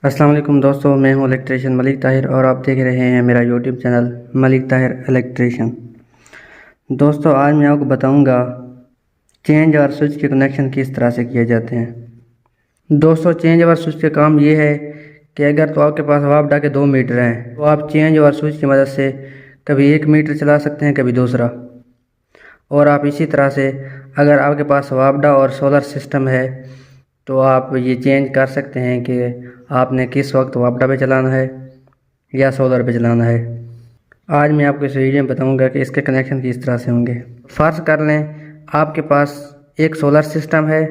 अस्सलाम वालेकुम दोस्तों, मैं हूं इलेक्ट्रीशियन मलिक ताहिर और आप देख रहे हैं मेरा YouTube channel Malik Tahir electrician. दोस्तों, आज मैं आपको बताऊंगा चेंज और स्विच के कनेक्शन किस तरह से किए जाते हैं। दोस्तों, चेंज और स्विच का काम ये है कि अगर तो आपके पास वापडा के 2 मीटर हैं तो आप चेंज और स्विच की मदद से कभी एक मीटर चला सकते हैं, कभी दूसरा। और आप इसी तरह से अगर आपके पास वापडा और सोलर सिस्टम है तो आप ये चेंज कर सकते हैं कि आपने किस वक्त वापडा पे चलाना है या सोलर पे चलाना है। आज मैं आपको इस वीडियो में बताऊंगा कि इसके कनेक्शन किस तरह से होंगे। फ़र्ज कर लें आपके पास एक सोलर सिस्टम है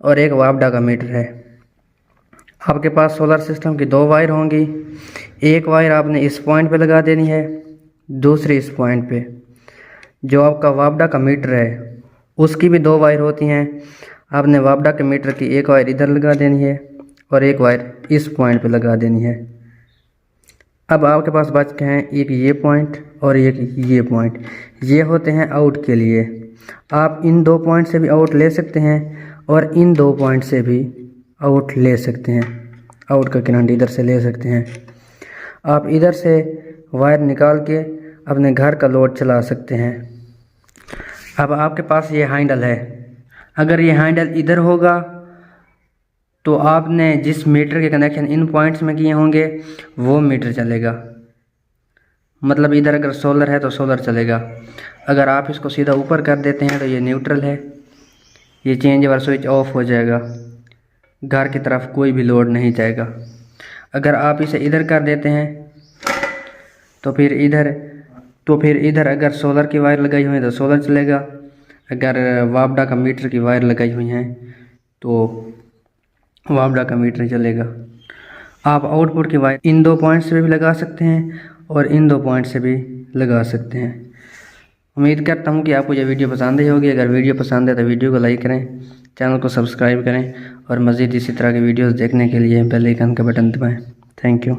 और एक वापडा का मीटर है। आपके पास सोलर सिस्टम की 2 वायर होंगी। एक वायर आपने इस पॉइंट पे लगा देनी है, दूसरी इस पॉइंट पे। जो आपका वापडा का मीटर है उसकी भी 2 वायर होती हैं। आपने वापडा के मीटर की एक वायर इधर लगा देनी है और एक वायर इस पॉइंट पे लगा देनी है। अब आपके पास बच गए हैं एक ये पॉइंट और एक ये पॉइंट। ये होते हैं आउट के लिए। आप इन 2 पॉइंट से भी आउट ले सकते हैं और इन 2 पॉइंट से भी आउट ले सकते हैं। आउट का करंट इधर से ले सकते हैं। आप इधर से वायर निकाल के अपने घर का लोड चला सकते हैं। अब आपके पास ये हैंडल है। अगर ये हैंडल इधर होगा तो आपने जिस मीटर के कनेक्शन इन पॉइंट्स में किए होंगे वो मीटर चलेगा। मतलब इधर अगर सोलर है तो सोलर चलेगा। अगर आप इसको सीधा ऊपर कर देते हैं तो ये न्यूट्रल है, ये चेंज ओवर स्विच ऑफ हो जाएगा, घर की तरफ कोई भी लोड नहीं जाएगा। अगर आप इसे इधर कर देते हैं तो फिर इधर अगर सोलर की वायर लगाई हुई है तो सोलर चलेगा। अगर वापडा का मीटर की वायर लगाई हुई हैं तो वापडा का मीटर चलेगा। आप आउटपुट की वायर इन 2 पॉइंट से भी लगा सकते हैं और इन 2 पॉइंट से भी लगा सकते हैं। उम्मीद करता हूं कि आपको यह वीडियो पसंद आई होगी। अगर वीडियो पसंद है तो वीडियो को लाइक करें, चैनल को सब्सक्राइब करें और मज़ीद इसी तरह के वीडियोस देखने के लिए बेल आइकन का बटन दबाएं। Thank you.